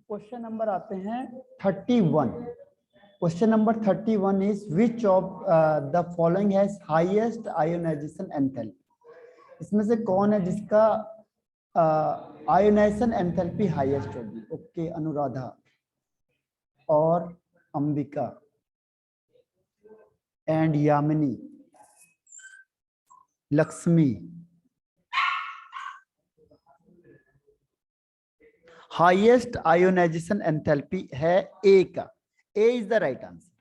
Question number आते हैं 31। Question number 31 is which of the following has highest ionisation enthalpy. इसमें से कौन है जिसका आयोनाइजेशन एंथैल्पी हाईएस्ट होगी? ओके, अनुराधा और Ambika and Yamini, Lakshmi. Highest ionisation enthalpy है ए का। ए इज द राइट आंसर।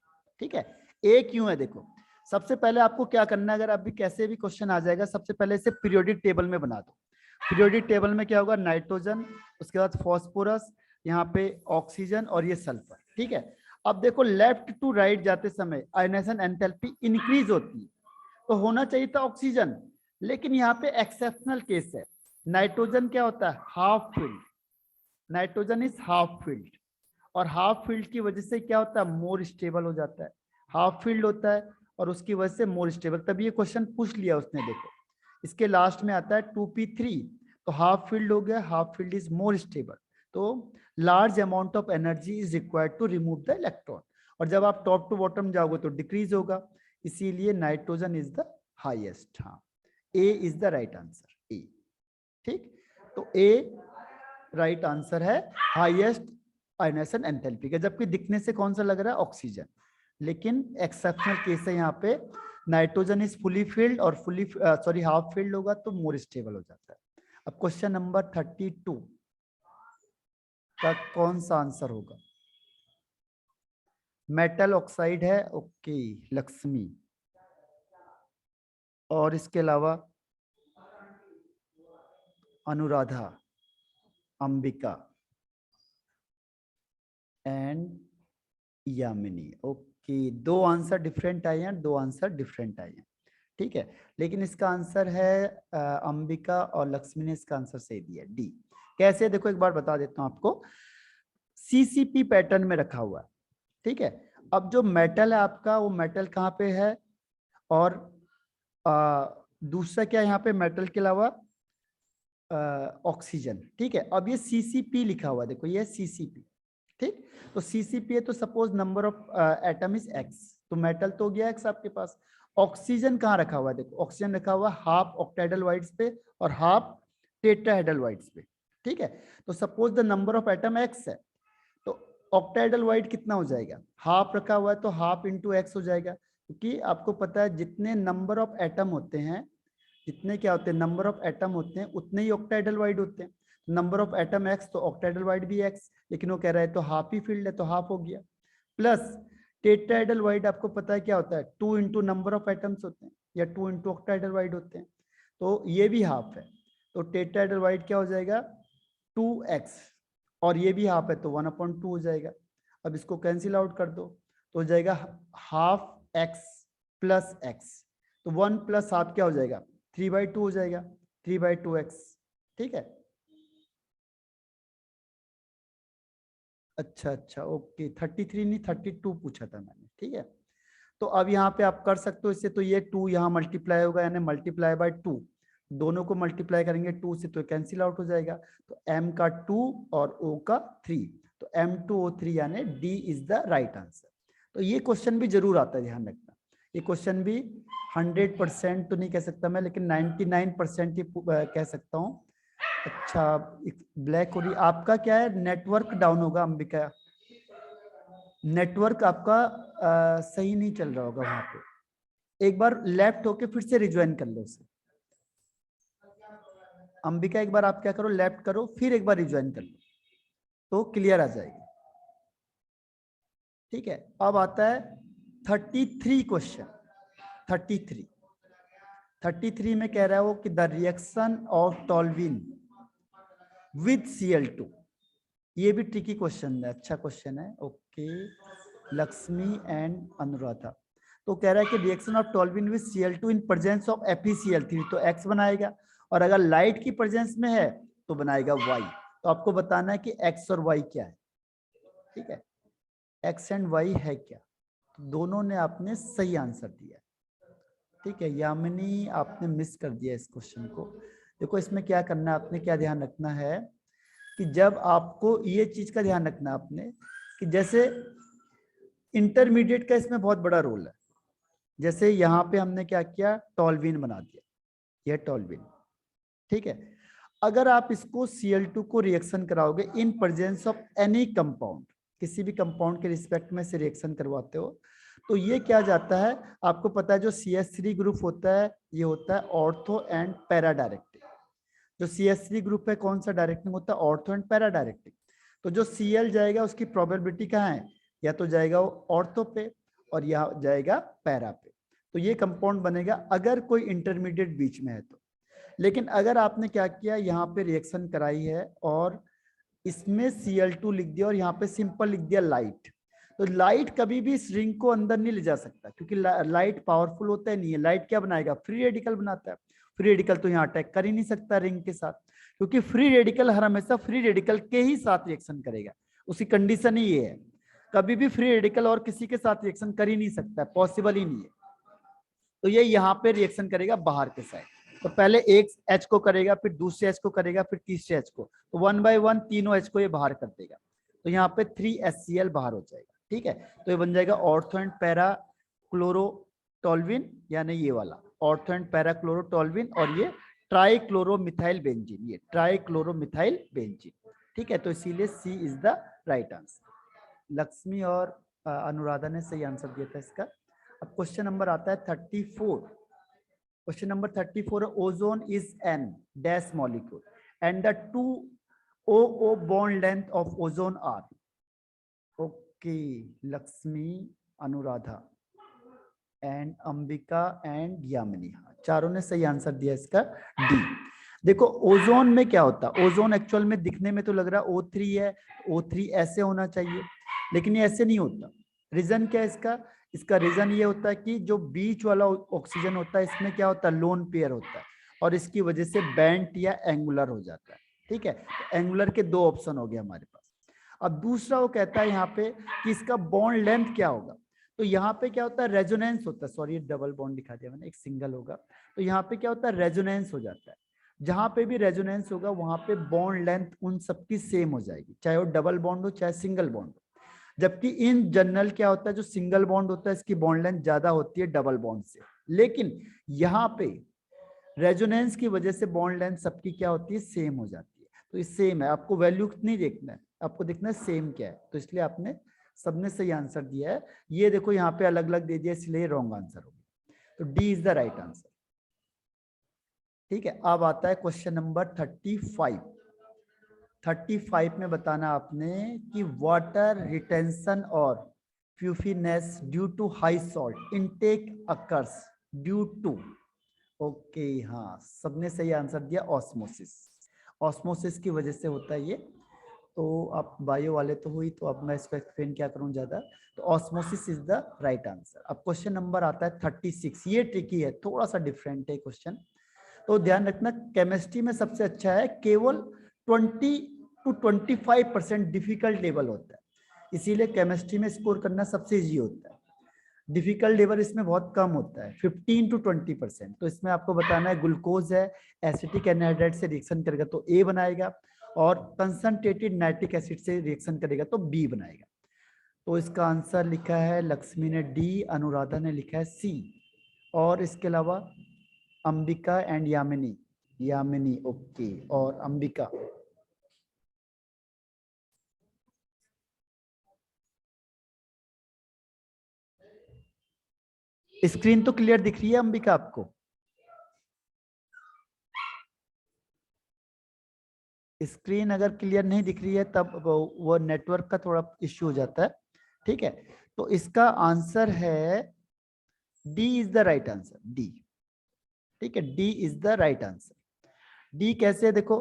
ठीक है, ए क्यों है? देखो, सबसे पहले आपको क्या करना है, अगर अभी कैसे भी क्वेश्चन आ जाएगा, सबसे पहले इसे पीरियोडिक टेबल में बना दो। पीरियोडिक टेबल में क्या होगा? नाइट्रोजन, उसके बाद फॉस्फोरस, यहाँ पे ऑक्सीजन और ये सल्फर। ठीक है, अब देखो लेफ्ट टू राइट जाते समय आयोनाइजेशन एंथैल्पी इंक्रीज होती है, तो होना चाहिए था ऑक्सीजन, लेकिन यहाँ पे एक्सेप्शनल केस है। नाइट्रोजन क्या होता है? Half filled. Nitrogen is half filled, और हाफ फील्ड की वजह से क्या होता है? मोर स्टेबल हो जाता है। हाफ फील्ड होता है और उसकी वजह से मोर स्टेबल, तभी ये क्वेश्चन पूछ लिया उसने। देखो इसके लास्ट में आता है 2p3, तो हाफ फील्ड हो गया, half field is more stable, तो large amount of energy is required to remove the electron, और जब आप टॉप टू बॉटम जाओगे तो डिक्रीज होगा, इसीलिए नाइट्रोजन इज द हाईएस्ट। हाँ, ए इज द राइट आंसर, ए। ठीक, तो ए राइट आंसर है हाईएस्ट आयोनाइजेशन एंथैल्पी का, जबकि दिखने से कौन सा लग रहा है? ऑक्सीजन, लेकिन एक्सेप्शनल केस है यहाँ पे। नाइट्रोजन इज फुली फिल्ड और फुली सॉरी हाफ फिल्ड होगा तो मोर स्टेबल हो जाता है। अब क्वेश्चन नंबर 32 का कौन सा आंसर होगा? मेटल ऑक्साइड है, ओके, लक्ष्मी, और इसके अलावा अनुराधा, अंबिका एंड यामिनी। ओके, दो आंसर डिफरेंट आए हैं, दो आंसर डिफरेंट आए हैं। ठीक है, लेकिन इसका आंसर है अंबिका और लक्ष्मी ने इसका आंसर सही दिया, डी। कैसे? देखो एक बार बता देता हूं आपको, सीसीपी पैटर्न में रखा हुआ है। ठीक है, अब जो मेटल है आपका, वो मेटल कहाँ पे है, और दूसरा क्या यहाँ पे मेटल के अलावा ऑक्सीजन। ठीक है, अब ये सीसीपी लिखा हुआ है, देखो ये सीसीपी। ठीक, तो सीसीपी है तो suppose number of atom is x, तो मेटल तो हो गया एक्स आपके पास। ऑक्सीजन कहाँ रखा हुआ है? देखो ऑक्सीजन रखा हुआ हाफ ऑक्टाइडल वाइड्स पे और हाफ टेट्राहेड्रल वाइड्स पे। ठीक है, तो suppose the number of atom x है, तो ऑक्टाइडल वाइड कितना हो जाएगा? हाफ रखा हुआ है तो हाफ इंटू एक्स हो जाएगा, क्योंकि आपको पता है जितने नंबर ऑफ एटम होते हैं, जितने क्या होते हैं नंबर ऑफ एटम होते हैं, उतने ही ऑक्टाइडल वाइड होते हैं। नंबर ऑफ एटम एक्स तो ऑक्टाइडल वाइड भी एक्स, लेकिन वो कह रहा है तो हाफ ही फील्ड है तो हाफ हो गया। प्लस टेट्राहेड्रल वाइड आपको पता है क्या होता है? 2 इंटू नंबर ऑफ एटम्स होते हैं, या 2 इंटू ऑक्टाइडल वाइड होते हैं, तो ये भी हाफ है, तो टेट्राहेड्रल वाइड क्या हो जाएगा? 2x, और ये भी हाफ है तो 1/2 हो जाएगा। अब इसको कैंसिल आउट कर दो तो हो जाएगा हाफ एक्स प्लस एक्स, तो 1 प्लस हाफ क्या हो जाएगा? 3/2 हो जाएगा, 3/2x। ठीक है, अच्छा अच्छा, ओके, 33 नहीं 32 पूछा था मैंने। ठीक है, तो अब यहाँ पे आप कर सकते हो इससे, तो ये 2 यहाँ मल्टीप्लाई होगा, यानी मल्टीप्लाई बाय 2, दोनों को मल्टीप्लाई करेंगे 2 से तो कैंसिल आउट हो जाएगा, तो m का 2 और o का 3, तो M2O3 यानी D is the right answer. तो ये क्वेश्चन भी जरूर आता है, ध्यान रखना। ये क्वेश्चन भी 100% तो नहीं कह सकता मैं, लेकिन 99% ही कह सकता हूँ। अच्छा, ब्लैक हो रही, आपका क्या है? नेटवर्क डाउन होगा अंबिका, नेटवर्क आपका सही नहीं चल रहा होगा वहां पे। एक बार लेफ्ट होके फिर से रिज्वाइन कर लो उसे। अंबिका एक बार आप क्या करो, लेफ्ट करो फिर एक बार रिज्वाइन कर लो तो क्लियर आ जाएगी। ठीक है, अब आता है 33 क्वेश्चन। 33 में कह रहा है वो कि the reaction of toluene with Cl2। ये भी ट्रिकी क्वेश्चन है, अच्छा क्वेश्चन है। ओके, लक्ष्मी एंड अनुराधा, तो कह रहा है कि reaction of toluene with Cl2 in presence of FeCl3, तो X बनाएगा, और अगर लाइट की प्रेजेंस में है तो बनाएगा Y। तो आपको बताना है कि X और Y क्या है। ठीक है, X एंड Y है क्या? तो दोनों ने आपने सही आंसर दिया। ठीक है, यामिनी आपने मिस कर दिया इस क्वेश्चन को। देखो इसमें क्या करना है, आपने क्या ध्यान रखना है कि जब आपको ये चीज का ध्यान रखना आपने कि जैसे इंटरमीडिएट का इसमें बहुत बड़ा रोल है। जैसे यहाँ पे हमने क्या किया, टॉल्विन बना दिया, यह टॉल्विन, ठीक है। अगर आप इसको Cl2 को रिएक्शन कराओगे इन प्रेजेंस ऑफ एनी कंपाउंड, किसी भी कंपाउंड के रिस्पेक्ट में से रिएक्शन करवाते हो, तो ये क्या जाता है, आपको पता है जो CH3 ग्रुप होता है ये होता है ऑर्थो एंड पैरा डायरेक्टिंग। जो CH3 ग्रुप है कौन सा डायरेक्टिंग होता है, ऑर्थो एंड पैरा डायरेक्टिंग। तो जो Cl जाएगा उसकी प्रोबेबिलिटी कहाँ है, या तो जाएगा वो ऑर्थो पे और या जाएगा पैरा पे। तो ये कंपाउंड बनेगा अगर कोई इंटरमीडिएट बीच में है तो। लेकिन अगर आपने क्या किया, यहाँ पे रिएक्शन कराई है और इसमें Cl2 लिख दिया और यहाँ पे सिंपल लिख दिया लाइट, तो लाइट कभी भी इस रिंग को अंदर नहीं ले जा सकता, क्योंकि लाइट पावरफुल होता है नहीं है। लाइट क्या बनाएगा, फ्री रेडिकल बनाता है। फ्री रेडिकल तो यहाँ अटैक कर ही नहीं सकता रिंग के साथ, क्योंकि फ्री रेडिकल हर हमेशा फ्री रेडिकल के ही साथ रिएक्शन करेगा। उसकी कंडीशन ही ये है, कभी भी फ्री रेडिकल और किसी के साथ रिएक्शन कर ही नहीं सकता, पॉसिबल ही नहीं है। तो ये यहाँ पे रिएक्शन करेगा बाहर के साइड, तो पहले एक H को करेगा, फिर दूसरे H को करेगा, फिर तीसरे H को, तो 1 by 1 तीनों H को ये बाहर कर देगा। तो यहाँ पे 3HCl बाहर हो जाएगा, ठीक है। तो ये बन जाएगा ऑर्थो एंड पैरा क्लोरोटोल्विन, यानी ये वाला ऑर्थो एंड पैरा क्लोरोटोल्विन, और ये ट्राइक्लोरोमिथाइल बेंजीन, ये ट्राइक्लोरोमिथाइल बेंजीन, ठीक है। तो इसीलिए C is the right answer. Lakshmi और अनुराधा ने सही आंसर दिया था इसका। अब क्वेश्चन नंबर आता है 34। Question number 34, ozone is an dash molecule and the 2 OO bond length of ozone are. Okay, Lakshmi, Anuradha and Ambika and Yamini, चारों ने सही आंसर दिया इसका डी। देखो ओजोन में क्या होता है, ओजोन एक्चुअल में दिखने में तो लग रहा है O3 है, O3 ऐसे होना चाहिए, लेकिन ये ऐसे नहीं होता। रीजन क्या है इसका, इसका रीजन ये होता है कि जो बीच वाला ऑक्सीजन होता है इसमें क्या होता है, लोन पेयर होता है, और इसकी वजह से बैंड या एंगुलर हो जाता है, ठीक है। तो एंगुलर के दो ऑप्शन हो गए हमारे पास। अब दूसरा वो कहता है यहाँ पे कि इसका बॉन्ड लेंथ क्या होगा, तो यहाँ पे क्या होता है, रेजोनेंस होता है। सॉरी, डबल बॉन्ड दिखा दिया मैंने, एक सिंगल होगा। तो यहाँ पे क्या होता है, रेजोनेंस हो जाता है। जहां पे भी रेजोनेंस होगा वहां पे बॉन्ड लेंथ उन सबकी सेम हो जाएगी, चाहे वो डबल बॉन्ड हो चाहे सिंगल बॉन्ड हो। जबकि इन जनरल क्या होता है, जो सिंगल बॉन्ड होता है इसकी बॉन्ड लेंथ ज्यादा होती है डबल बॉन्ड से, लेकिन यहाँ पे रेजोनेंस की वजह से बॉन्ड लेंथ सबकी क्या होती है, सेम हो जाती है। तो ये सेम है, आपको वैल्यू नहीं देखना है, आपको देखना है सेम क्या है। तो इसलिए आपने सबने सही आंसर दिया है। ये देखो यहाँ पे अलग अलग दे दिया, इसलिए रॉन्ग आंसर हो गया। तो D is the right answer, ठीक है। अब आता है क्वेश्चन नंबर 35। 35 में बताना आपने कि वाटर रिटेंशन और puffiness due to high salt intake occurs due to. Okay, हाँ, सबने सही आंसर दिया, ऑस्मोसिस। ऑस्मोसिस की वजह से होता है ये। तो आप बायो वाले तो हुई, तो अब मैं इसको एक्सप्लेन क्या करूं ज्यादा। तो osmosis is the right answer. अब क्वेश्चन नंबर आता है 36। ये ट्रिकी है, थोड़ा सा डिफरेंट है क्वेश्चन, तो ध्यान रखना। केमिस्ट्री में सबसे अच्छा है, केवल 20 to 25% डिफिकल्ट लेवल होता है, इसीलिए केमिस्ट्री में स्कोर करना सबसे इजी होता है। डिफिकल्ट लेवल इसमें बहुत कम होता है, 15 to 20%। तो इसमें आपको बताना है ग्लूकोज है, एसिटिक एनहाइड्राइड से रिएक्शन करेगा तो ए बनाएगा, और कंसंट्रेटेड नाइट्रिक एसिड से रिएक्शन करेगा तो बी बनाएगा। तो इसका आंसर लिखा है लक्ष्मी ने डी, अनुराधा ने लिखा है सी, और इसके अलावा अंबिका एंड यामिनी, यामिनी ओके, और अंबिका। स्क्रीन तो क्लियर दिख रही है अंबिका आपको? स्क्रीन अगर क्लियर नहीं दिख रही है तब वो नेटवर्क का थोड़ा इश्यू हो जाता है, ठीक है। तो इसका आंसर है D is the right answer, D, ठीक है। D is the right answer. D कैसे है देखो,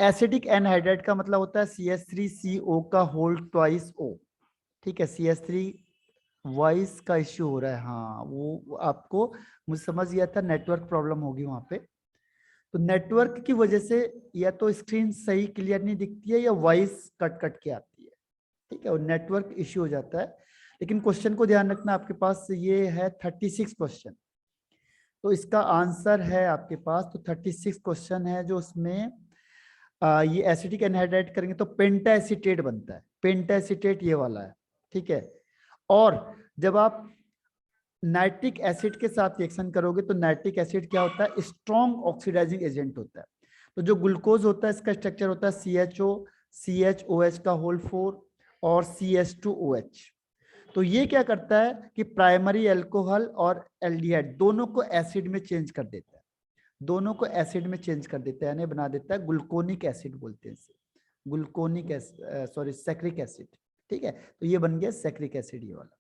एसिडिक एनहाइड्राइड का मतलब होता है CH3CO का होल ट्वाइस O, ठीक है। CH3 वॉइस का इश्यू हो रहा है, हाँ वो आपको, मुझे समझ गया था नेटवर्क प्रॉब्लम होगी वहां पे। तो नेटवर्क की वजह से या तो स्क्रीन सही क्लियर नहीं दिखती है या वॉइस कट कट के आती है, ठीक है, और नेटवर्क इश्यू हो जाता है। लेकिन क्वेश्चन को ध्यान रखना, आपके पास ये है 36 क्वेश्चन, तो इसका आंसर है आपके पास, तो 36 क्वेश्चन है जो उसमें ये एसिटिक एनहाइड्राइड करेंगे तो पेंटा एसीटेट बनता है, पेंटा एसीटेट ये वाला है, ठीक है। और जब आप नाइट्रिक एसिड के साथ रिएक्शन करोगे तो नाइट्रिक एसिड क्या होता है, स्ट्रॉन्ग ऑक्सीडाइजिंग एजेंट होता है। तो जो ग्लूकोज होता है इसका स्ट्रक्चर होता है CHO, CHOH का होल 4 और CH2OH। तो ये क्या करता है कि प्राइमरी अल्कोहल और एल्डिहाइड दोनों को एसिड में चेंज कर देता है, दोनों को एसिड में चेंज कर देता है, यानी बना देता है ग्लूकोनिक एसिड बोलते हैं इसे, gluconic acid, sorry saccharic acid, ठीक है। तो ये बन गया सैक्रिक एसिड ये वाला।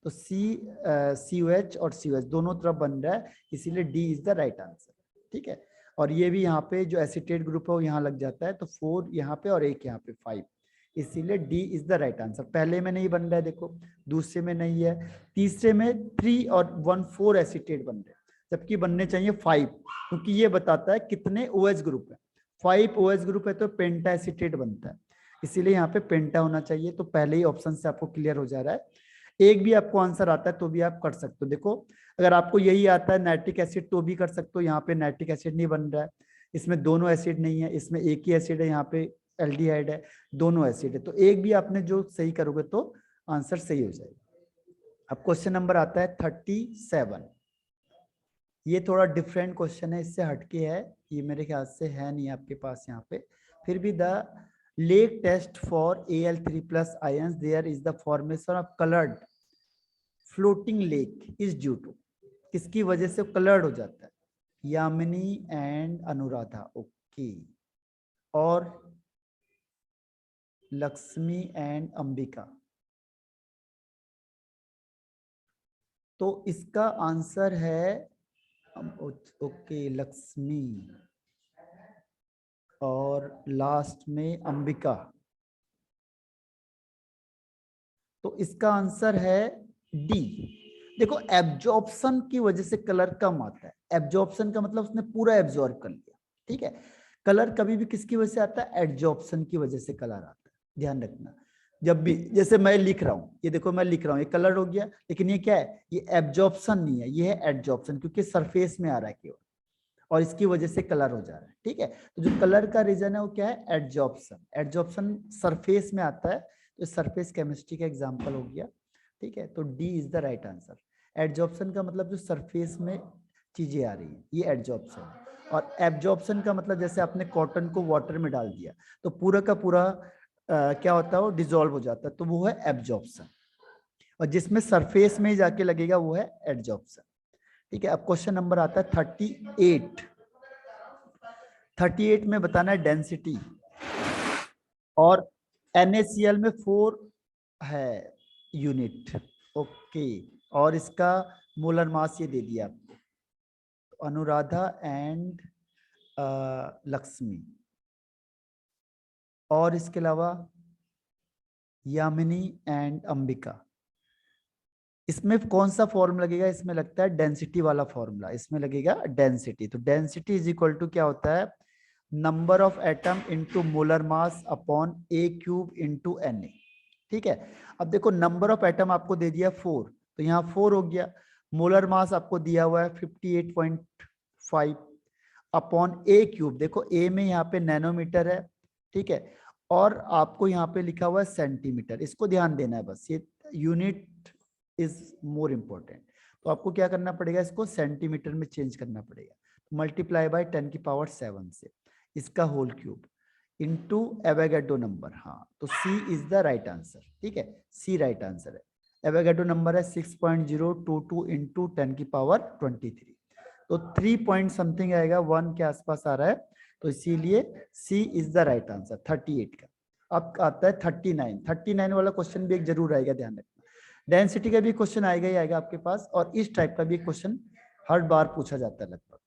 तो COH और COH दोनों तरफ बन रहा है, इसीलिए D is the right answer, ठीक है। और ये भी यहाँ पे जो एसिटेट ग्रुप है वो यहाँ लग जाता है, तो 4 यहाँ पे और एक यहाँ पे 5, इसीलिए D is the right answer. पहले में नहीं बन रहा है देखो, दूसरे में नहीं है, तीसरे में 3 और 1 4 एसिटेट बन रहे हैं, जबकि बनने चाहिए 5, क्योंकि ये बताता है कितने OH ग्रुप है। 5 OH ग्रुप है तो पेंटा एसिटेट बनता है, इसीलिए यहाँ पे पेंटा होना चाहिए। तो पहले ही ऑप्शन से आपको क्लियर हो जा रहा है। एक भी आपको आंसर आता है तो भी आप कर सकते हो। देखो अगर आपको यही आता है नाइट्रिक एसिड तो भी कर सकते हो, यहाँ पे नाइट्रिक एसिड नहीं बन रहा है, इसमें दोनों एसिड नहीं है, इसमें एक ही एसिड है, यहाँ पे एल्डिहाइड है, दोनों एसिड है, तो एक भी आपने जो सही करोगे तो आंसर सही हो जाएगा। अब क्वेश्चन नंबर आता है 37। ये थोड़ा डिफरेंट क्वेश्चन है, इससे हटके है, ये मेरे ख्याल से है नहीं आपके पास यहाँ पे, फिर भी the lake test for Al3+ ions there is the formation of colored floating lake is due to, किसकी वजह से कलर्ड हो जाता है, यामिनी एंड अनुराधा, ओके, और लक्ष्मी एंड अंबिका। तो इसका आंसर है ओके लक्ष्मी और लास्ट में अंबिका। तो इसका आंसर है डी। देखो एब्जॉर्प्शन की वजह से कलर कम आता है, एब्जॉर्प्शन का मतलब उसने पूरा एब्जॉर्ब कर लिया, ठीक है। कलर कभी भी किसकी वजह से आता है, एब्जॉर्प्शन की वजह से कलर आता है, ध्यान रखना। जब भी जैसे मैं लिख रहा हूं, ये देखो मैं लिख रहा हूं, ये कलर हो गया, लेकिन ये क्या है, ये एब्जॉर्प्शन नहीं है, ये है एडजॉर्प्शन, क्योंकि सरफेस में आ रहा है केवल, और इसकी वजह से कलर हो जा रहा है, ठीक है। तो जो कलर का रीजन है वो क्या है, एडजॉर्प्शन, एडजॉर्प्शन सरफेस में आता है, तो सरफेस केमिस्ट्री का एग्जांपल हो गया, ठीक है। तो D is the right answer. Adsorption का मतलब जो सरफेस में चीजें आ रही है, ये एडजॉर्प्शन है। और एब्जॉर्प्शन का मतलब जैसे आपने कॉटन को वाटर में डाल दिया तो पूरा का पूरा क्या होता है, वो डिजोल्व हो जाता है, तो वो है एब्जॉर्प्शन। और जिसमें सरफेस में ही जाके लगेगा वो है एडजॉर्प्शन, ठीक है। अब क्वेश्चन नंबर आता है 38। 38 में बताना है डेंसिटी, और NaCl में 4 है यूनिट, ओके, और इसका मोलर मास ये दे दिया आपको, तो अनुराधा एंड लक्ष्मी, और इसके अलावा यामिनी एंड अंबिका। इसमें कौन सा फॉर्मूला लगेगा, इसमें लगता है डेंसिटी वाला फॉर्मूला, इसमें लगेगा डेंसिटी। तो डेंसिटी इज इक्वल टू क्या होता है, number of atom into molar mass upon A³ into Na, ठीक है। अब देखो नंबर ऑफ एटम आपको दे दिया 4, तो यहाँ 4 हो गया, मोलर मास आपको दिया हुआ है 58.5 अपॉन A³, देखो A में यहाँ पे नैनोमीटर है, ठीक है, और आपको यहाँ पे लिखा हुआ है सेंटीमीटर, इसको ध्यान देना है बस, ये यूनिट इज मोर इम्पोर्टेंट। तो आपको क्या करना पड़ेगा, इसको सेंटीमीटर में चेंज करना पड़ेगा, मल्टीप्लाई बाय 10⁻⁷ से इसका whole cube into Avogadro number, हाँ, तो C is the right answer, ठीक है, सी राइट आंसर है। एवोगाड्रो नंबर है 6.022 इंटू 10⁻23, तो 3 पॉइंट समथिंग आएगा, 1 के आसपास आ रहा है, तो इसीलिए सी इज द राइट आंसर 38 का। अब आता है 39 वाला क्वेश्चन भी एक जरूर आएगा, ध्यान रखना। डेंसिटी का भी क्वेश्चन आएगा ही आएगा आपके पास, और इस टाइप का भी क्वेश्चन हर बार पूछा जाता है लगभग,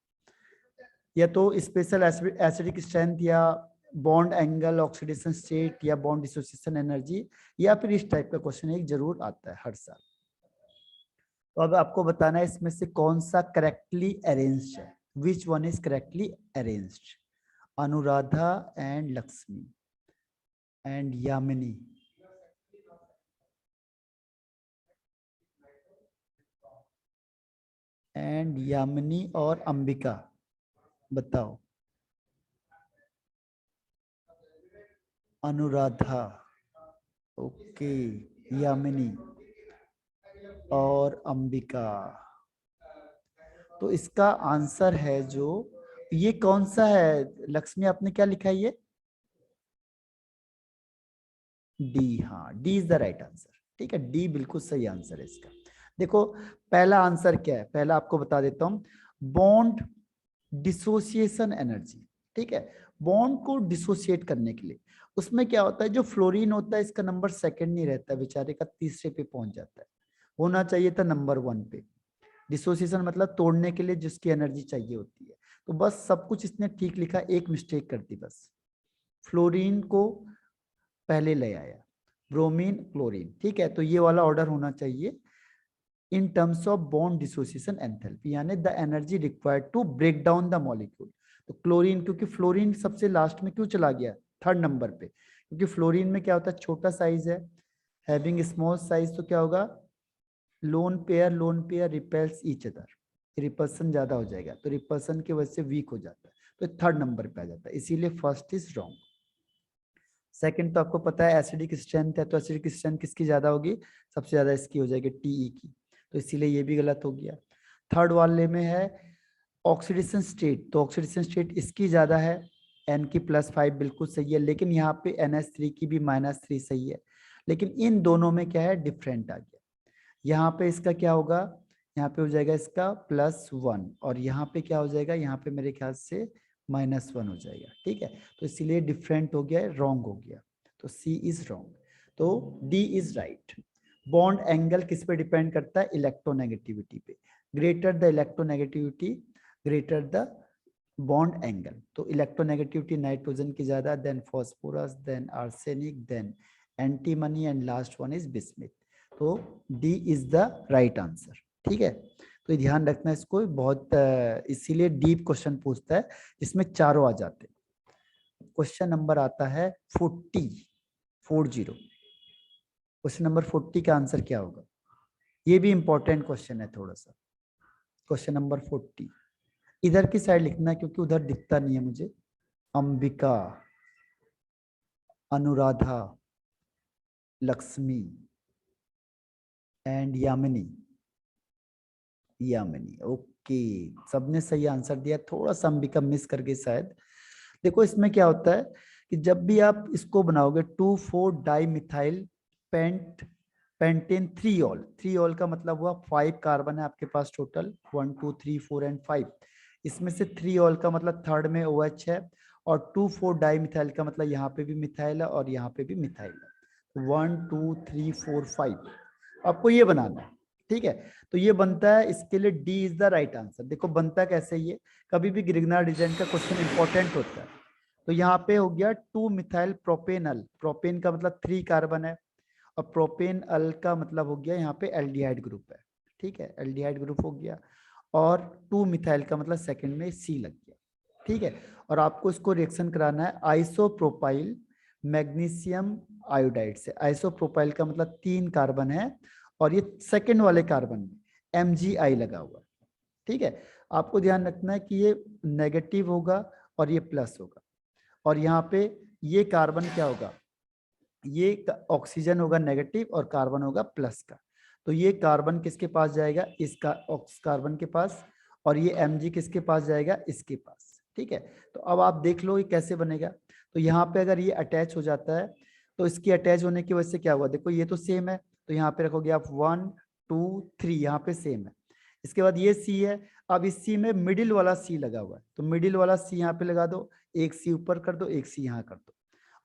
या तो स्पेशल एसिडिक स्ट्रेंथ, या बॉन्ड एंगल, ऑक्सीडेशन स्टेट, या बॉन्ड डिसोसिएशन एनर्जी, या फिर इस टाइप का क्वेश्चन एक जरूर आता है हर साल। तो अब आपको बताना है इसमें से कौन सा करेक्टली अरेंज्ड है, which one is correctly arranged, Anuradha and Lakshmi and Yamini, and Yamini और अंबिका, बताओ। अनुराधा, ओके, यामिनी और अंबिका। तो इसका आंसर है जो, ये कौन सा है लक्ष्मी, आपने क्या लिखा है ये? डी, हाँ D is the right answer. ठीक है, डी बिल्कुल सही आंसर है इसका। देखो पहला आंसर क्या है, पहला आपको बता देता हूं, बॉन्ड डिसोसिएशन एनर्जी। ठीक है, बॉन्ड को डिसोसिएट करने के लिए उसमें क्या होता है, जो फ्लोरीन होता है इसका नंबर सेकंड नहीं रहता, बेचारे का तीसरे पे पहुंच जाता है, होना चाहिए था नंबर 1 पे। डिसोसिएशन मतलब तोड़ने के लिए जिसकी एनर्जी चाहिए होती है। तो बस सब कुछ इसने ठीक लिखा, एक मिस्टेक कर दी बस, फ्लोरीन को पहले ले आया, ब्रोमीन क्लोरीन। ठीक है, तो ये वाला ऑर्डर होना चाहिए in terms of bond dissociation enthalpy, यानी the energy required to break down the molecule. तो क्लोरीन, क्योंकि फ्लोरीन सबसे लास्ट में क्यों चला गया थर्ड नंबर पे, क्योंकि फ्लोरीन में क्या होता है, छोटा साइज है, हैविंग स्मॉल साइज, तो क्या होगा, lone pair repels each other, repulsion ज्यादा हो जाएगा, तो रिपल्सन की वजह से वीक हो जाता है, तो थर्ड नंबर पे आ जाता है, इसीलिए फर्स्ट इज रॉन्ग। सेकंड तो आपको पता है एसिडिक स्ट्रेंथ है, तो एसिडिक स्ट्रेंथ किसकी ज्यादा होगी, सबसे ज्यादा इसकी हो जाएगी टीई की, तो इसीलिए ये भी गलत हो गया। थर्ड वाले में है ऑक्सीडेशन स्टेट, तो ऑक्सीडेशन स्टेट इसकी ज्यादा है, N की +5 बिल्कुल सही है, लेकिन यहाँ पे NH3 की भी -3 सही है, लेकिन इन दोनों में क्या है, डिफरेंट आ गया। यहाँ पे इसका क्या होगा, यहाँ पे हो जाएगा इसका +1, और यहाँ पे क्या हो जाएगा, यहाँ पे मेरे ख्याल से -1 हो जाएगा। ठीक है, तो इसीलिए डिफरेंट हो गया, रॉन्ग हो गया, तो C इज रॉन्ग, तो D is right. Bond angle किस पे डिपेंड करता है, इलेक्ट्रोनेगेटिविटी पे, greater the electronegativity greater the bond angle, तो इलेक्ट्रोनेगेटिविटी नाइट्रोजन की ज्यादा, then phosphorus, then arsenic, then antimony, and last one is bismuth, तो D is the right answer. ठीक है, तो ये ध्यान रखना इसको, बहुत इसीलिए डीप क्वेश्चन पूछता है जिसमें चारों आ जाते हैं। क्वेश्चन नंबर आता है 40। क्वेश्चन नंबर 40 का आंसर क्या होगा, ये भी इंपॉर्टेंट क्वेश्चन है थोड़ा सा। क्वेश्चन नंबर 40 इधर की साइड लिखना है क्योंकि उधर दिखता नहीं है मुझे। अंबिका, अनुराधा, लक्ष्मी एंड यामिनी, यामिनी, ओके, सबने सही आंसर दिया, थोड़ा सा अंबिका मिस कर गई शायद। देखो इसमें क्या होता है कि जब भी आप इसको बनाओगे 2,4 di methyl pentane 3 all, 3 all का मतलब हुआ 5 कार्बन है आपके पास टोटल, 1 2 3 4 एंड 5, इसमें से 3 ऑल का मतलब थर्ड में OH है, और 2,4 डाई मिथाइल का मतलब यहाँ पे भी मिथाइल है और यहाँ पे भी मिथाइल है, 1 2 3 4 5, आपको ये बनाना है। ठीक है, तो ये बनता है, इसके लिए D is the right answer. देखो बनता कैसे, ये कभी भी ग्रिग्नार्ड रीजन का क्वेश्चन इंपॉर्टेंट होता है। तो यहाँ पे हो गया 2 मिथाइल प्रोपेनल, प्रोपेन का मतलब 3 कार्बन है, और प्रोपेन अल का मतलब हो गया यहाँ पे एल्डिहाइड ग्रुप है। ठीक है, एल्डिहाइड ग्रुप हो गया, और 2 मिथाइल का मतलब सेकंड में सी लग गया। ठीक है, और आपको इसको रिएक्शन कराना है आइसोप्रोपाइल मैग्नीशियम आयोडाइड से। आइसोप्रोपाइल का मतलब 3 कार्बन है, और ये सेकंड वाले कार्बन में MgI लगा हुआ है। ठीक है, आपको ध्यान रखना है कि ये नेगेटिव होगा और ये प्लस होगा, और यहाँ पे ये कार्बन क्या होगा, ये ऑक्सीजन होगा नेगेटिव और कार्बन होगा प्लस का, तो ये कार्बन किसके पास जाएगा, इसका कार्बन के पास, और ये Mg किसके पास जाएगा, इसके पास। ठीक है, तो अब आप देख लो ये कैसे बनेगा। तो यहाँ पे अगर ये अटैच हो जाता है, तो इसकी अटैच होने की वजह से क्या हुआ, देखो ये तो सेम है, तो यहाँ पे रखोगे आप 1 2 3, यहाँ पे सेम है। इसके बाद ये C है, अब इस C में मिडिल वाला C लगा हुआ है, तो मिडिल वाला C यहाँ पे लगा दो, एक C ऊपर कर दो, एक C यहाँ कर दो,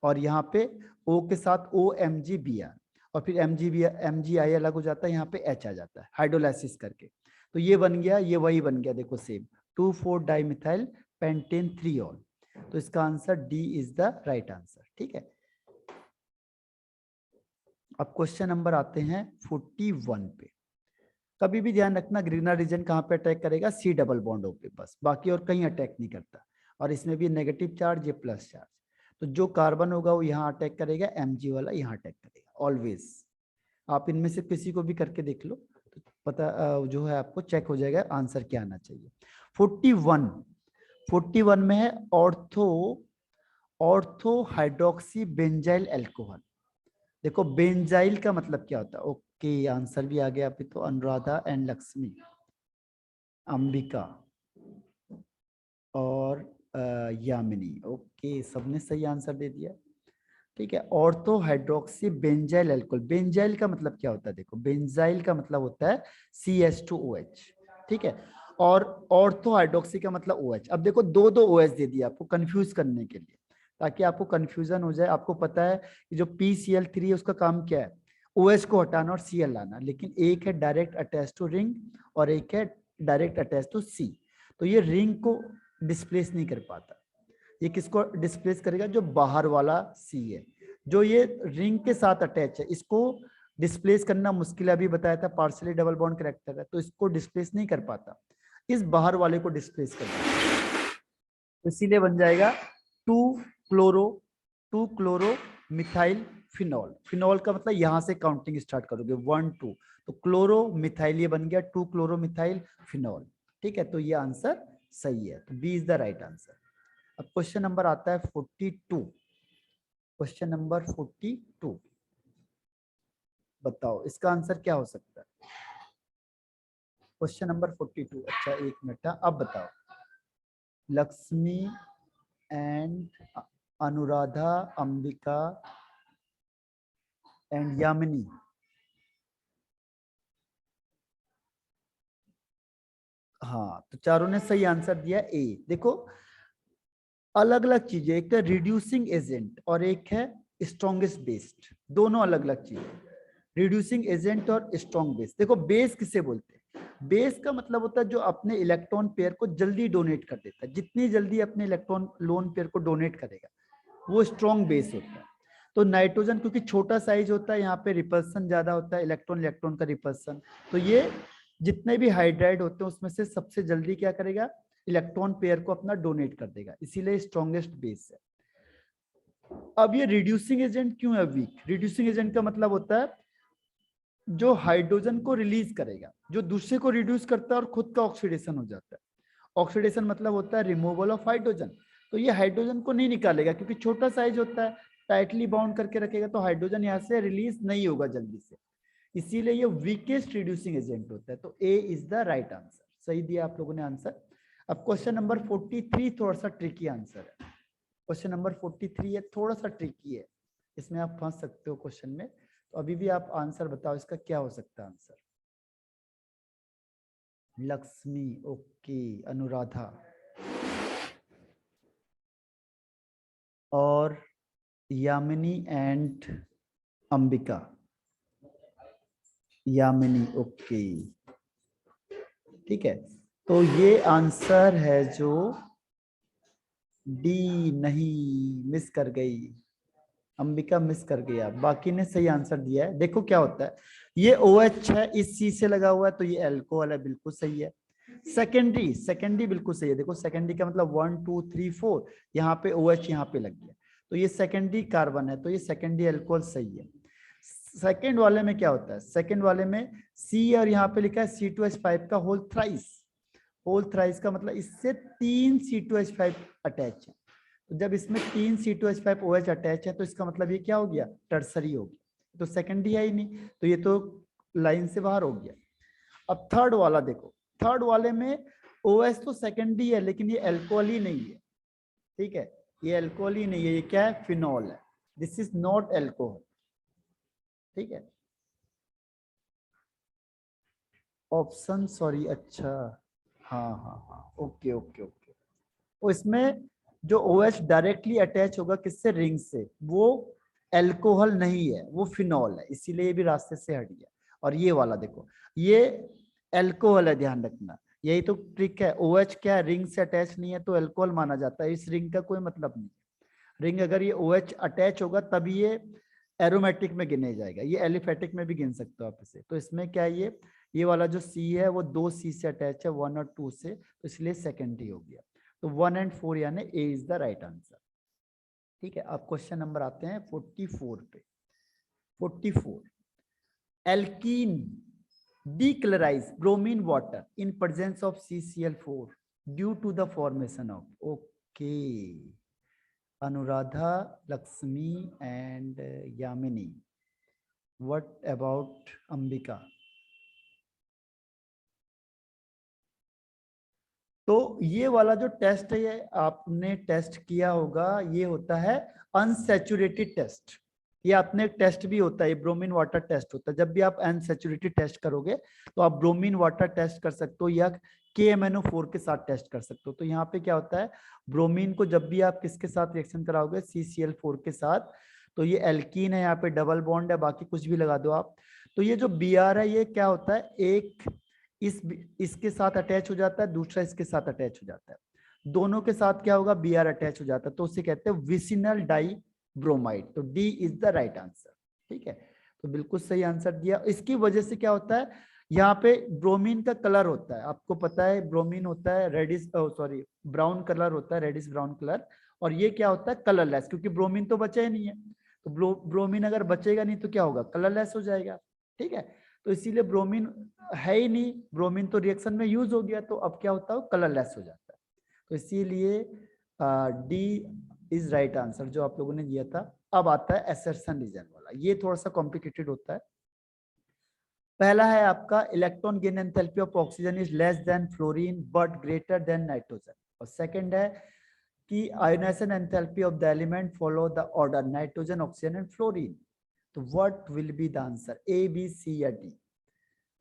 और यहाँ पे O के साथ OMgBr, और फिर MgI अलग हो जाता है, यहाँ पे H आ जाता है हाइड्रोलाइसिस करके, तो ये बन गया, ये वही बन गया, देखो सेम 2,4 डाइमिथाइल पेंटेन 3 ऑल, तो इसका answer D is the right answer. ठीक है, अब क्वेश्चन नंबर आते हैं 41 पे। कभी भी ध्यान रखना ग्रिग्नार्ड रीजन कहाँ पे अटैक करेगा, C डबल बॉन्ड O पे बस, बाकी और कहीं अटैक नहीं करता, और इसमें भी नेगेटिव चार्ज, ये प्लस चार्ज, तो जो कार्बन होगा वो यहाँ अटैक करेगा, Mg वाला यहाँ अटैक करेगा ऑलवेज। आप इनमें से किसी को भी करके देख लो, तो पता जो है आपको चेक हो जाएगा आंसर क्या आना चाहिए। 41 में है ortho ortho hydroxy benzyl alcohol. देखो बेंजाइल का मतलब क्या होता है? ओके, आंसर भी आ गया अभी तो। अनुराधा एंड लक्ष्मी, अंबिका और यामिनी। ओके, सबने सही आंसर दे दिया। ठीक है, ortho hydroxy benzyl alcohol. Benzyl का मतलब क्या होता है? देखो बेंजाइल का मतलब होता है CH2OH। ठीक है, और ऑर्थो हाइड्रोक्सी का मतलब OH। अब देखो दो दो OH दे दिया आपको कंफ्यूज करने के लिए, ताकि आपको कंफ्यूजन हो जाए। आपको पता है कि जो PCl3 है उसका काम क्या है? OH को हटाना और Cl लाना। लेकिन एक है डायरेक्ट अटैच टू रिंग और एक है डायरेक्ट अटैच टू C। तो ये रिंग को डिस्प्लेस नहीं कर पाता। ये किसको डिस्प्लेस करेगा? जो बाहर वाला C है, जो ये रिंग के साथ अटैच है, इसको डिस्प्लेस करना मुश्किल है। अभी बताया था पार्शियली डबल बॉन्ड कैरेक्टर है, तो इसको डिस्प्लेस नहीं कर पाता, इस बाहर वाले को डिस्प्लेस कर पाता। तो इसीलिए बन जाएगा two chloro methyl phenol. Phenol का मतलब यहां से काउंटिंग स्टार्ट करोगे 1 2, तो क्लोरो मिथाइल ये बन गया 2 क्लोरो मिथाइल फिनॉल। ठीक है, तो ये आंसर सही है, तो B is the right answer. अब क्वेश्चन नंबर आता है 42। क्वेश्चन नंबर 42, बताओ इसका आंसर क्या हो सकता है? Question number 42। अच्छा एक मिनट, अब बताओ। Lakshmi and Anuradha, Ambika and Yamini. हाँ, तो चारों ने सही आंसर दिया ए। देखो अलग अलग चीजें, एक तो रिड्यूसिंग एजेंट और एक है स्ट्रॉन्गेस्ट बेस्ड, दोनों अलग अलग चीजें। रिड्यूसिंग एजेंट और स्ट्रॉन्ग बेस। देखो बेस किसे बोलते हैं? बेस का मतलब होता है जो अपने इलेक्ट्रॉन पेयर को जल्दी डोनेट कर देता है। जितनी जल्दी अपने इलेक्ट्रॉन लोन पेयर को डोनेट करेगा वो स्ट्रॉन्ग बेस होता है। तो नाइट्रोजन क्योंकि छोटा साइज होता है, यहाँ पे रिपल्सन ज्यादा होता है, इलेक्ट्रॉन इलेक्ट्रॉन का रिपल्सन। तो ये जितने भी हाइड्राइड होते हैं उसमें से सबसे जल्दी क्या करेगा? इलेक्ट्रॉन पेयर को अपना डोनेट कर देगा, इसीलिए स्ट्रॉन्गेस्ट बेस है। अब ये रिड्यूसिंग एजेंट क्यों है वीक? रिड्यूसिंग एजेंट का मतलब होता है जो हाइड्रोजन को रिलीज करेगा, जो दूसरे को रिड्यूस करता है और खुद का ऑक्सीडेशन हो जाता है। ऑक्सीडेशन मतलब होता है रिमूवल ऑफ हाइड्रोजन। तो ये हाइड्रोजन को नहीं निकालेगा क्योंकि छोटा साइज होता है, टाइटली बाउंड करके रखेगा, तो हाइड्रोजन यहाँ से रिलीज नहीं होगा जल्दी से। इसीलिए ये वीकेस्ट रिड्यूसिंग एजेंट होता है। तो ए इज द राइट आंसर। सही दिया आप लोगों ने आंसर। अब क्वेश्चन नंबर 43 थोड़ा सा ट्रिकी आंसर है। क्वेश्चन नंबर 43 है, थोड़ा सा ट्रिकी है, इसमें आप फंस सकते हो क्वेश्चन में। तो अभी भी आप आंसर बताओ इसका क्या हो सकता है आंसर। लक्ष्मी, ओके, अनुराधा और यामिनी एंड अंबिका। यामिनी, ओके, ठीक है। तो ये आंसर है जो डी, नहीं, मिस कर गई अंबिका, मिस कर गया। बाकी ने सही आंसर दिया है। देखो क्या होता है, ये OH है, इस C से लगा हुआ है, तो ये एल्कोहल है, बिल्कुल सही है। सेकेंडरी, सेकेंडरी बिल्कुल सही है। देखो सेकेंडरी का मतलब 1 2 3 4, यहाँ पे OH यहाँ पे लग गया, तो ये सेकेंडरी कार्बन है, तो ये सेकेंडरी एल्कोहल सही है। सेकेंड वाले में क्या होता है? सेकेंड वाले में C और यहाँ पे लिखा है C2H5 का होल थ्राइस। होल थ्राइस का मतलब इससे 3 C2H5 अटैच है। तो जब इसमें 3 C2H5 OH अटैच है तो इसका मतलब ये क्या हो गया? टर्सरी हो गया, तो सेकेंडरी है ही नहीं, तो ये तो लाइन से बाहर हो गया। अब थर्ड वाला देखो, थर्ड वाले में OH तो सेकेंडरी है लेकिन ये एल्कोहल ही नहीं है। ठीक है, ये एल्कोहल ही नहीं है, ये क्या है? फिनॉल है। This is not alcohol. ठीक है, ऑप्शन, सॉरी, अच्छा, हाँ हाँ हाँ, ओके ओके ओके। तो इसमें जो OH डायरेक्टली अटैच होगा किससे? रिंग से, वो एल्कोहल नहीं है, वो फिनॉल है, इसीलिए ये भी रास्ते से हट गया। और ये वाला देखो, ये एल्कोहल है, ध्यान रखना। यही तो ट्रिक है। OH क्या है? रिंग से अटैच नहीं है तो एल्कोहल माना जाता है, इस रिंग का कोई मतलब नहीं। रिंग अगर ये OH अटैच होगा तभी ये एरोमेटिक में गिने जाएगा, ये एलिफेटिक में भी गिन सकते हो आप इसे। तो इसमें क्या है, ये वाला जो C है वो 2 C से अटैच है, 1 और 2 से, तो इसलिए सेकेंडरी हो गया। तो 1 एंड 4 यानी ए इज द राइट आंसर। ठीक है, अब क्वेश्चन नंबर आते हैं 44 पे। 44, alkene decolorise bromine water in presence of CCl4 due to the formation of, okay, Anuradha, Lakshmi and Yamini. What about Ambika? तो ये वाला जो टेस्ट है ये आपने टेस्ट किया होगा, ये होता है अनसैचुरेटेड टेस्ट. ये आपने एक टेस्ट भी होता है, ब्रोमीन वाटर टेस्ट होता है. जब भी आप अनसैचुरेटेड टेस्ट करोगे तो आप ब्रोमीन वाटर टेस्ट कर सकते हो या KMnO4 के साथ टेस्ट कर सकते हो. तो यहाँ पे क्या होता है, ब्रोमीन को जब भी आप किसके साथ रिएक्शन कराओगे, CCl4 के साथ, तो ये एल्कीन है, यहाँ पे डबल बॉन्ड है, बाकी कुछ भी लगा दो आप. तो ये जो Br है ये क्या होता है, एक इसके साथ अटैच हो जाता है, दूसरा इसके साथ अटैच हो जाता है. दोनों के साथ क्या होगा, Br अटैच हो जाता है, तो उसे कहते हैं विसिनल डाई ब्रोमाइड. तो D is the right answer. ठीक है, तो बिल्कुल सही आंसर दिया. इसकी वजह से क्या होता है, यहाँ पे ब्रोमीन का कलर होता है, आपको पता है ब्रोमीन होता है रेडिश, सॉरी ब्राउन कलर होता है, रेडिश ब्राउन कलर. और ये क्या होता है, कलरलेस, क्योंकि ब्रोमीन तो बचा ही नहीं है. तो ब्रोमीन अगर बचेगा नहीं तो क्या होगा, कलरलेस हो जाएगा. ठीक है, तो इसीलिए ब्रोमीन है ही नहीं, ब्रोमीन तो रिएक्शन में यूज हो गया, तो अब क्या होता है, कलरलेस हो जाता है. तो इसीलिए डी इज राइट आंसर जो आप लोगों ने दिया था. अब आता है एसर्शन रीजन वाला, ये थोड़ा सा कॉम्प्लिकेटेड होता है. पहला है आपका electron gain enthalpy of oxygen is less than fluorine but greater than nitrogen. और सेकंड है कि ionization enthalpy of the element follow the order nitrogen, oxygen and fluorine. तो what will be the answer, A, B, C या D?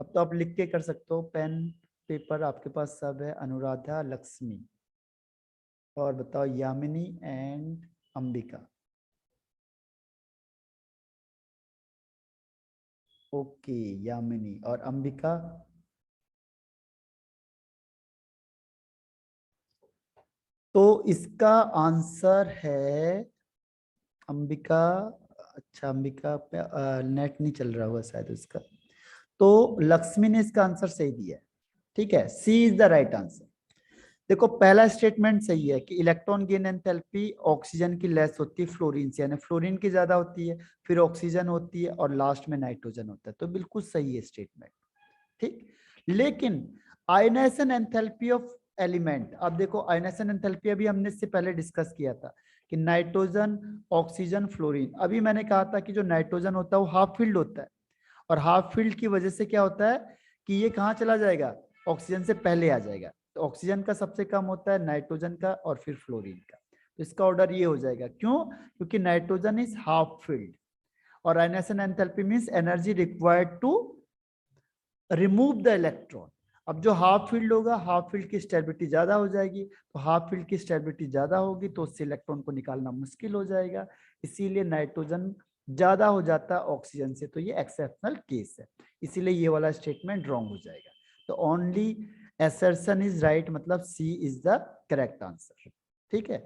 अब तो आप लिख के कर सकते हो, पेन पेपर आपके पास सब है. अनुराधा, लक्ष्मी और बताओ यामिनी एंड अंबिका. ओके, यामिनी और अंबिका. तो इसका आंसर है अंबिका. अच्छा, अंबिका पे नेट नहीं चल रहा होगा शायद उसका. तो लक्ष्मी ने इसका आंसर सही दिया है. ठीक है, सी इज द राइट आंसर. देखो पहला स्टेटमेंट सही है कि इलेक्ट्रॉन गेन एंथैल्पी ऑक्सीजन की लेस होती है फ्लोरीन से, यानी फ्लोरीन की ज्यादा होती है, फिर ऑक्सीजन होती है और लास्ट में नाइट्रोजन होता है. तो बिल्कुल सही है स्टेटमेंट. ठीक, लेकिन आयनाइजेशन एंथैल्पी ऑफ एलिमेंट, अब देखो आयनाइजेशन एंथैल्पी अभी हमने इससे पहले डिस्कस किया था कि नाइट्रोजन, ऑक्सीजन, फ्लोरीन. अभी मैंने कहा था कि जो नाइट्रोजन होता है वो हाफ फील्ड होता है, और हाफ फील्ड की वजह से क्या होता है कि ये कहाँ चला जाएगा, ऑक्सीजन से पहले आ जाएगा. तो ऑक्सीजन का सबसे कम होता है, नाइट्रोजन का और फिर फ्लोरीन का. तो इसका ऑर्डर ये हो जाएगा. क्यों? क्योंकि नाइट्रोजन इज हाफ फील्ड और ionisation enthalpy means energy required to remove the electron. अब जो हाफ फील्ड होगा, हाफ फील्ड की स्टेबिलिटी ज्यादा हो जाएगी, तो हाफ फील्ड की स्टेबिलिटी ज्यादा होगी तो उससे इलेक्ट्रॉन को निकालना मुश्किल हो जाएगा. इसीलिए नाइट्रोजन ज्यादा हो जाता है ऑक्सीजन से. तो ये एक्सेप्शनल केस है, इसीलिए ये वाला स्टेटमेंट रॉन्ग हो जाएगा. तो ओनली असर्शन इज राइट, मतलब सी इज द करेक्ट आंसर. ठीक है,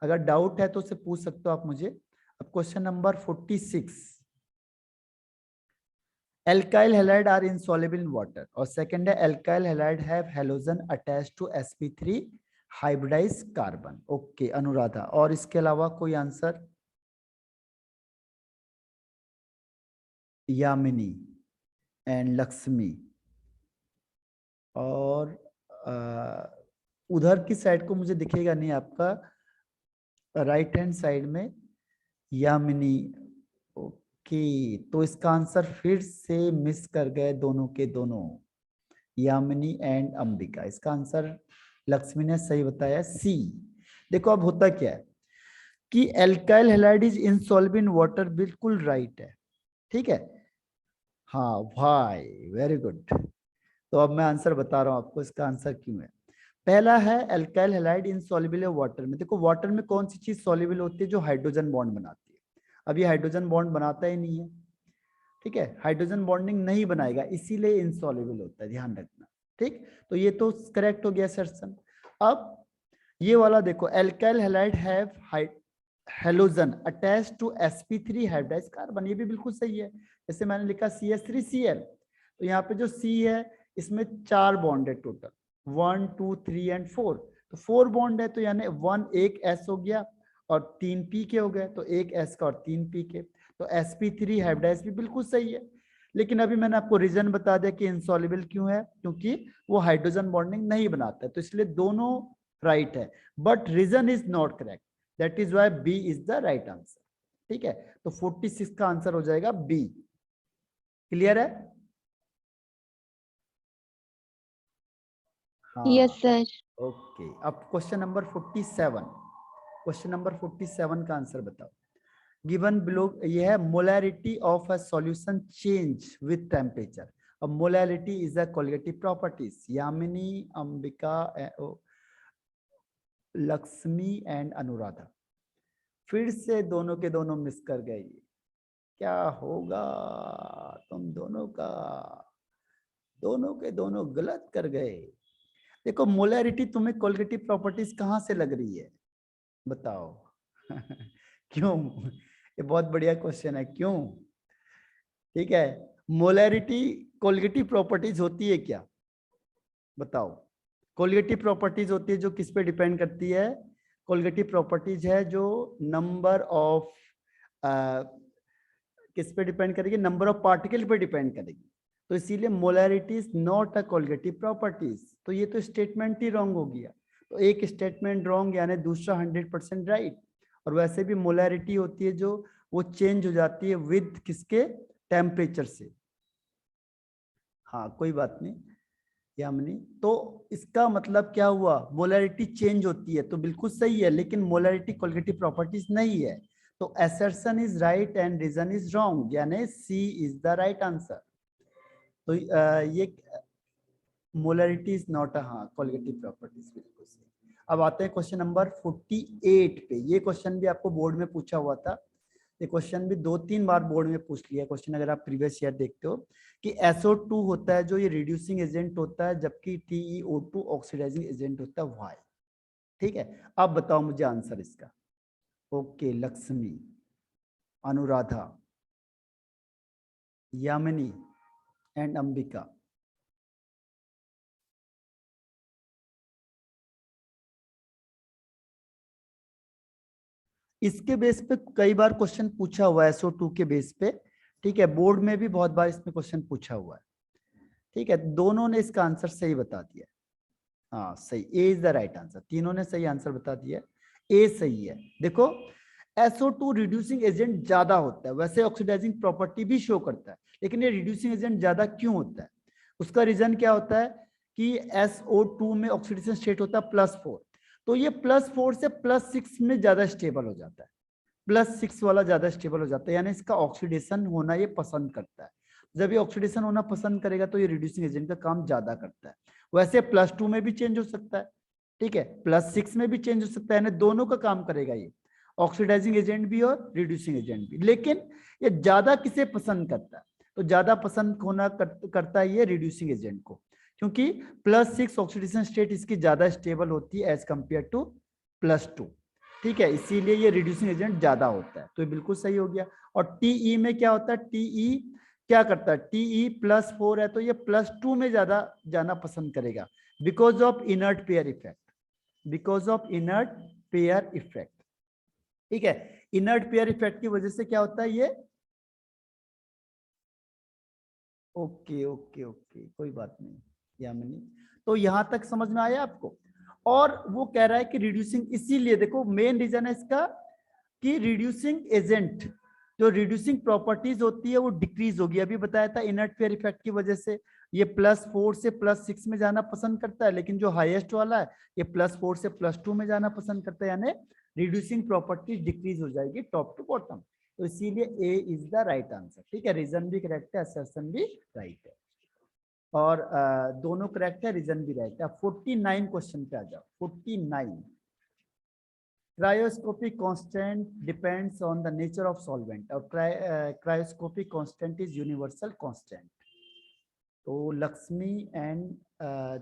अगर डाउट है तो उसे पूछ सकते हो आप मुझे. अब question number 46, alkyl halide are insoluble in water. और सेकंड है alkyl halide have halogen attached to sp3 hybridized carbon. Okay Anuradha, और इसके अलावा कोई आंसर? यामिनी एंड लक्ष्मी. और उधर की साइड को मुझे दिखेगा नहीं आपका, राइट हैंड साइड में यामिनी. ओके, तो इसका आंसर फिर से मिस कर गए दोनों के दोनों, यामिनी एंड अंबिका. इसका आंसर लक्ष्मी ने सही बताया, सी. देखो अब होता क्या है कि alkyl halide is insoluble in water, बिल्कुल राइट है. ठीक है, हाँ भाई, वेरी गुड. तो अब मैं आंसर बता रहा हूं आपको इसका आंसर क्यों है. पहला है एल्काइल हैलाइड इनसॉल्युबल है वाटर में. देखो वाटर में कौन सी चीज सॉल्युबल होती है, जो हाइड्रोजन बॉन्ड बनाती है. अब ये हाइड्रोजन बॉन्ड बनाता ही नहीं है. ठीक है, हाइड्रोजन बॉन्डिंग नहीं बनाएगा, इसीलिए इनसॉल्युबल होता है, ध्यान रखना. ठीक, तो ये तो करेक्ट हो गया सर्सन. अब ये वाला देखो, alkyl halide have halogen attached to sp3 hybridised carbon, ये भी बिल्कुल सही है. जैसे मैंने लिखा CH3Cl, तो यहाँ पे जो C है इसमें 4 बॉन्ड है टोटल, 1 2 3 एंड 4. तो 4 बॉन्ड है, तो यानी 1 एक S हो गया और 3 P के हो गए, तो एक S का और 3 P के. तो sp3 हाइब्रिडाइज्ड भी बिल्कुल सही है. लेकिन अभी मैंने आपको रीजन बता दिया कि इनसॉल्युबल क्यों है, क्योंकि वो हाइड्रोजन बॉन्डिंग नहीं बनाता है. तो इसलिए दोनों राइट है, but reason is not correct. That is why B is the right answer. ठीक है, तो 46 का आंसर हो जाएगा बी। क्लियर है? हाँ, यस सर। ओके। अब क्वेश्चन नंबर 47, क्वेश्चन नंबर 47 का आंसर बताओ। गिवन बिलो, ये है molarity of a solution change with temperature. अब molarity is a colligative properties. Yamini, Ambika, Lakshmi and Anuradha, फिर से दोनों के दोनों मिस कर गए। क्या होगा तुम दोनों का? दोनों के दोनों गलत कर गए। देखो, मोलैरिटी तुम्हें कोलिगेटिव प्रॉपर्टीज कहां से लग रही है, बताओ? क्यों? ये बहुत बढ़िया क्वेश्चन है, क्यों? ठीक है, मोलैरिटी कोलिगेटिव प्रॉपर्टीज होती है क्या, बताओ? कोलिगेटिव प्रॉपर्टीज होती है जो किस पे डिपेंड करती है? कोलिगेटिव प्रॉपर्टीज है जो नंबर ऑफ, किस पे डिपेंड करेगी? नंबर ऑफ पार्टिकल पे डिपेंड करेगी। तो इसीलिए molarity is not a colligative properties. तो ये तो स्टेटमेंट ही रॉन्ग हो गया। तो एक स्टेटमेंट रॉन्ग, यानी दूसरा 100% राइट। और वैसे भी मोलैरिटी होती है जो वो चेंज हो जाती है विद किसके? टेम्परेचर से। हाँ, कोई बात नहीं यामिनी। तो इसका मतलब क्या हुआ? मोलैरिटी चेंज होती है तो बिल्कुल सही है, लेकिन मोलैरिटी कोलिगेटिव प्रॉपर्टीज नहीं है। तो assertion is right and reason is wrong, यानी C is the right answer. तो ये मोलैरिटी इज नॉट अ, हाँ, कोलिगेटिव प्रॉपर्टीज, बिल्कुल सही। अब आते हैं क्वेश्चन नंबर 48 पे। ये क्वेश्चन भी आपको बोर्ड में पूछा हुआ था। ये क्वेश्चन भी 2-3 बार बोर्ड में पूछ लिया क्वेश्चन, अगर आप प्रीवियस ईयर देखते हो, कि SO2 होता है जो ये रिड्यूसिंग एजेंट होता है, जबकि TeO2 ऑक्सीडाइजिंग एजेंट होता है। व्हाई? ठीक है, अब बताओ मुझे आंसर इसका। Okay, Lakshmi, Anuradha, Yamini and Ambika. इसके बेस पे कई बार क्वेश्चन पूछा हुआ है, SO2 के बेस पे। ठीक है, बोर्ड में भी बहुत बार इसमें क्वेश्चन पूछा हुआ है। ठीक है, दोनों ने इसका आंसर सही बता दिया। हाँ सही, ए इज द राइट आंसर। तीनों ने सही आंसर बता दिया, ए सही है। देखो, SO2 रिड्यूसिंग एजेंट ज्यादा होता है, वैसे ऑक्सीडाइजिंग प्रॉपर्टी भी शो करता है, लेकिन ये रिड्यूसिंग एजेंट ज्यादा क्यों होता है? उसका रीजन क्या होता है कि SO2 में ऑक्सीडेशन स्टेट होता है +4, तो ये +4 से +6 में ज्यादा स्टेबल हो जाता है। +6 वाला ज्यादा स्टेबल हो जाता है, यानी इसका ऑक्सीडेशन होना ये पसंद करता है। जब ये ऑक्सीडेशन होना पसंद करेगा तो ये रिड्यूसिंग एजेंट का काम ज्यादा करता है। वैसे +2 में भी चेंज हो सकता है, ठीक है, +6 में भी चेंज हो सकता है, यानी दोनों का काम करेगा ये, ऑक्सीडाइजिंग एजेंट भी और रिड्यूसिंग एजेंट भी। लेकिन ये ज्यादा किसे पसंद करता है? तो ज्यादा पसंद होना करता है ये रिड्यूसिंग एजेंट को, क्योंकि +6 ऑक्सीडेशन स्टेट इसकी ज्यादा स्टेबल होती है एज कंपेयर टू +2। ठीक है, इसीलिए ये रिड्यूसिंग एजेंट ज्यादा होता है, तो ये बिल्कुल सही हो गया। और TE में क्या होता है? TE क्या करता है? TE +4 है तो ये +2 में ज्यादा जाना पसंद करेगा, because of inert pair effect, because of inert pair effect. ठीक है, इनर्ट पेयर इफेक्ट की वजह से क्या होता है ये। ओके ओके ओके, कोई बात नहीं यामिनी। तो यहां तक समझ में आया आपको? और वो कह रहा है कि रिड्यूसिंग, इसीलिए देखो मेन रीजन है इसका कि रिड्यूसिंग एजेंट, जो रिड्यूसिंग प्रॉपर्टीज होती है वो डिक्रीज होगी। अभी बताया था इनर्ट पेयर इफेक्ट की वजह से ये +4 से +6 में जाना पसंद करता है, लेकिन जो हाईएस्ट वाला है ये +4 से +2 में जाना पसंद करता है, यानी रिड्यूसिंग प्रॉपर्टीज डिक्रीज हो जाएगी टॉप टू बॉटम। तो इसीलिए A is the right answer. ठीक है, रीजन भी करेक्ट है, असर्शन भी राइट है, और दोनों करेक्ट है, रीजन भी राइट है। 49 क्वेश्चन पे आ जाओ। 49, cryoscopic constant depends on the nature of solvent, और cryoscopic constant is universal constant। तो लक्ष्मी एंड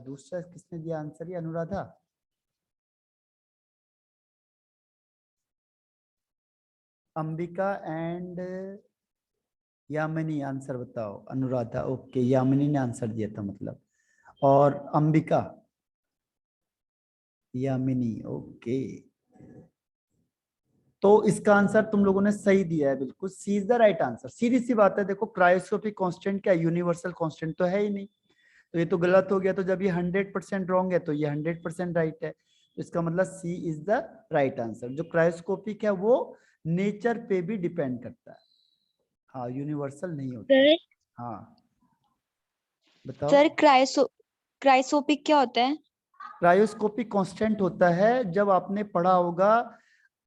दूसरा किसने दिया आंसर? ये अनुराधा। अंबिका एंड यामिनी आंसर बताओ। अनुराधा, ओके, यामिनी ने आंसर दिया था मतलब, और अंबिका, यामिनी, ओके। तो इसका आंसर तुम लोगों ने सही दिया है, बिल्कुल सी इज द राइट आंसर। सीधी सी बात है, देखो क्रायोस्कोपिक कांस्टेंट क्या यूनिवर्सल कांस्टेंट तो है ही नहीं, तो ये तो गलत हो गया। तो जब ये 100% रॉन्ग है तो ये 100% राइट है। इसका मतलब सी इज द राइट आंसर। जो क्रायोस्कोपिक है वो नेचर पे भी डिपेंड करता है, हाँ यूनिवर्सल नहीं होता। सर हाँ बताओ। सर क्रायोस्कोपिक क्या होता है? क्रायोस्कोपिक कांस्टेंट होता है, जब आपने पढ़ा होगा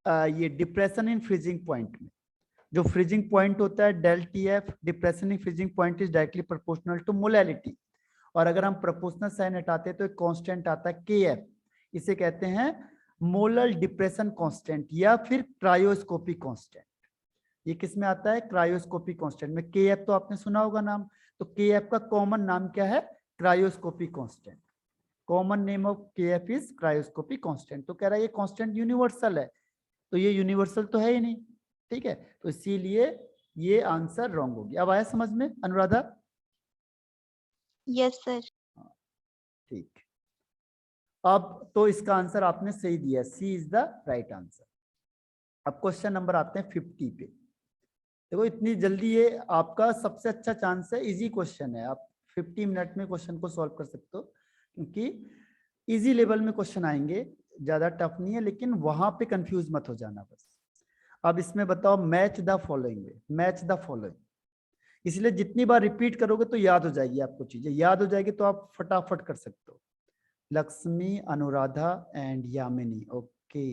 ये डिप्रेशन इन फ्रीजिंग पॉइंट में, जो फ्रीजिंग पॉइंट होता है del T F, depression in freezing point is directly proportional to molality, और अगर हम प्रोपोर्शनल साइन हटाते हैं तो एक कांस्टेंट आता है के एफ, इसे कहते हैं मोलर डिप्रेशन कांस्टेंट या फिर क्रायोस्कोपिक कांस्टेंट। ये किस में आता है? क्रायोस्कोपिक कांस्टेंट में। के एफ तो आपने सुना होगा नाम, तो के एफ का कॉमन नाम क्या है? Cryoscopic constant. Common name of के एफ इज क्रायोस्कोपिक कांस्टेंट। तो कह रहा है ये कांस्टेंट यूनिवर्सल है, तो ये यूनिवर्सल तो है ही नहीं, ठीक है, तो इसीलिए ये आंसर रॉन्ग हो गया। अब आया समझ में अनुराधा? Yes sir. ठीक, अब तो इसका आंसर आपने सही दिया, सी इज द राइट आंसर। अब क्वेश्चन नंबर आते हैं 50 पे। देखो इतनी जल्दी ये आपका सबसे अच्छा चांस है, इजी क्वेश्चन है, आप 50 मिनट में क्वेश्चन को सॉल्व कर सकते हो, क्योंकि इजी लेवल में क्वेश्चन आएंगे, ज्यादा टफ नहीं है, लेकिन वहां पे कंफ्यूज मत हो जाना बस। अब इसमें बताओ, match the following, match the following, इसलिए जितनी बार रिपीट करोगे तो याद हो जाएगी, आपको चीजें याद हो जाएगी तो आप फटाफट कर सकते हो। लक्ष्मी, अनुराधा एंड यामिनी, ओके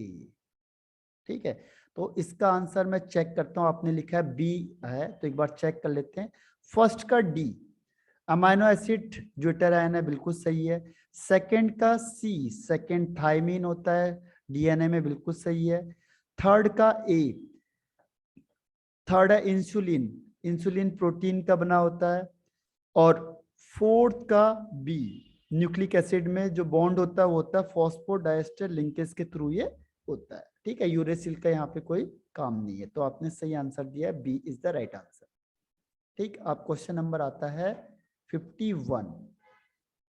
ठीक है। तो इसका आंसर मैं चेक करता हूं, आपने लिखा है बी है, तो एक बार चेक कर लेते हैं। फर्स्ट का डी, अमाइनो एसिड जो टेरायन है, बिल्कुल सही है। सेकंड का सी, सेकंड थायमीन होता है डीएनए में, बिल्कुल सही है। थर्ड का ए, थर्ड है इंसुलिन, इंसुलिन प्रोटीन का बना होता है। और फोर्थ का बी, न्यूक्लिक एसिड में जो बॉन्ड होता है वो होता है फॉस्फोडाइस्टर लिंकेज के थ्रू ये होता है, ठीक है। यूरेसिल का यहाँ पे कोई काम नहीं है, तो आपने सही आंसर दिया है, B is the right answer. ठीक, अब क्वेश्चन नंबर आता है 51।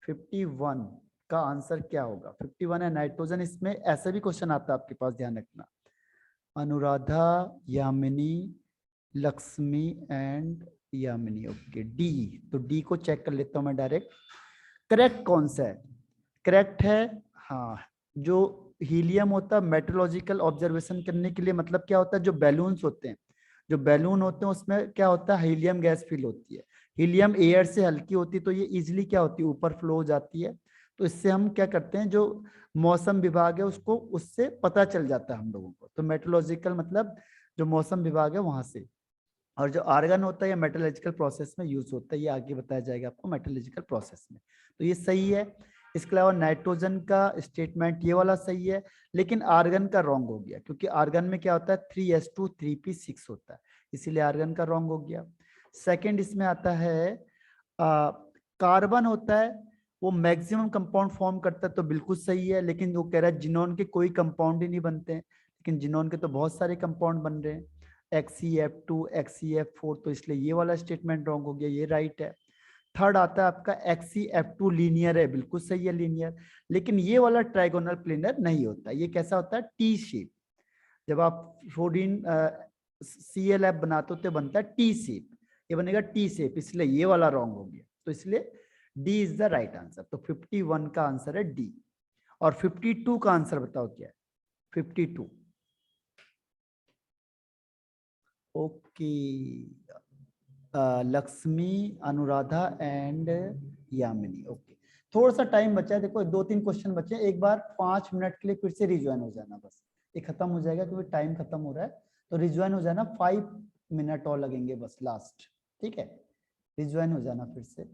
51 का आंसर क्या होगा? 51 है नाइट्रोजन, इसमें ऐसा भी क्वेश्चन आता है आपके पास, ध्यान रखना। Anuradha, Yamini, Lakshmi and Yamini, okay D. तो डी को चेक कर लेता हूं मैं डायरेक्ट। करेक्ट कौन सा है? करेक्ट है, हाँ। जो हीलियम होता है मेट्रोलॉजिकल ऑब्जर्वेशन करने के लिए, मतलब क्या होता है, जो बैलून्स होते हैं, जो बैलून होते हैं उसमें क्या होता है, हीलियम गैस फिल होती है। हीलियम एयर से हल्की होती है, तो ये इजिली क्या होती है, ऊपर फ्लो हो जाती है। तो इससे हम क्या करते हैं, जो मौसम विभाग है उसको, उससे पता चल जाता है हम लोगों को। तो मेट्रोलॉजिकल मतलब जो मौसम विभाग है वहां से। और जो आर्गन होता है, या मेटलर्जिकल प्रोसेस में यूज होता है, ये आगे बताया जाएगा आपको मेटलर्जिकल प्रोसेस में। तो ये सही है। इसके अलावा नाइट्रोजन का स्टेटमेंट ये वाला सही है, लेकिन आर्गन का रॉन्ग हो गया, क्योंकि आर्गन में क्या होता है 3s2 3p6 होता है, इसीलिए आर्गन का रॉन्ग हो गया। सेकंड इसमें आता है कार्बन होता है, वो मैक्सिमम कंपाउंड फॉर्म करता है, तो बिल्कुल सही है। लेकिन वो कह रहा है जिनोन के कोई कंपाउंड ही नहीं बनते हैं, लेकिन जिनोन के तो बहुत सारे कंपाउंड बन रहे हैं, XeF2 XeF4, तो इसलिए ये वाला स्टेटमेंट रॉन्ग हो गया, ये राइट है। थर्ड आता है आपका XeF2 लीनियर है, बिल्कुल सही है लीनियर, लेकिन ये वाला ट्राइगोनल प्लेनर नहीं होता, ये कैसा होता है, टी शेप। जब आप सोडियम ClF बनाते हो तो बनता है टी शेप, ये बनेगा टी शेप, इसलिए ये वाला रॉन्ग हो गया, तो इसलिए D is the right answer. तो 51 का आंसर है डी। और 52 का आंसर बताओ क्या है? 52, okay Lakshmi, Anuradha and Yamini, okay. थोड़ा सा टाइम बचा है, देखो 2-3 क्वेश्चन बचे, एक बार 5 मिनट के लिए फिर से रिज्वाइन हो जाना, बस ये खत्म हो जाएगा क्योंकि टाइम खत्म हो रहा है, तो रिज्वाइन हो जाना, 5 मिनट और लगेंगे बस लास्ट, ठीक है, रिज्वाइन हो जाना फिर से।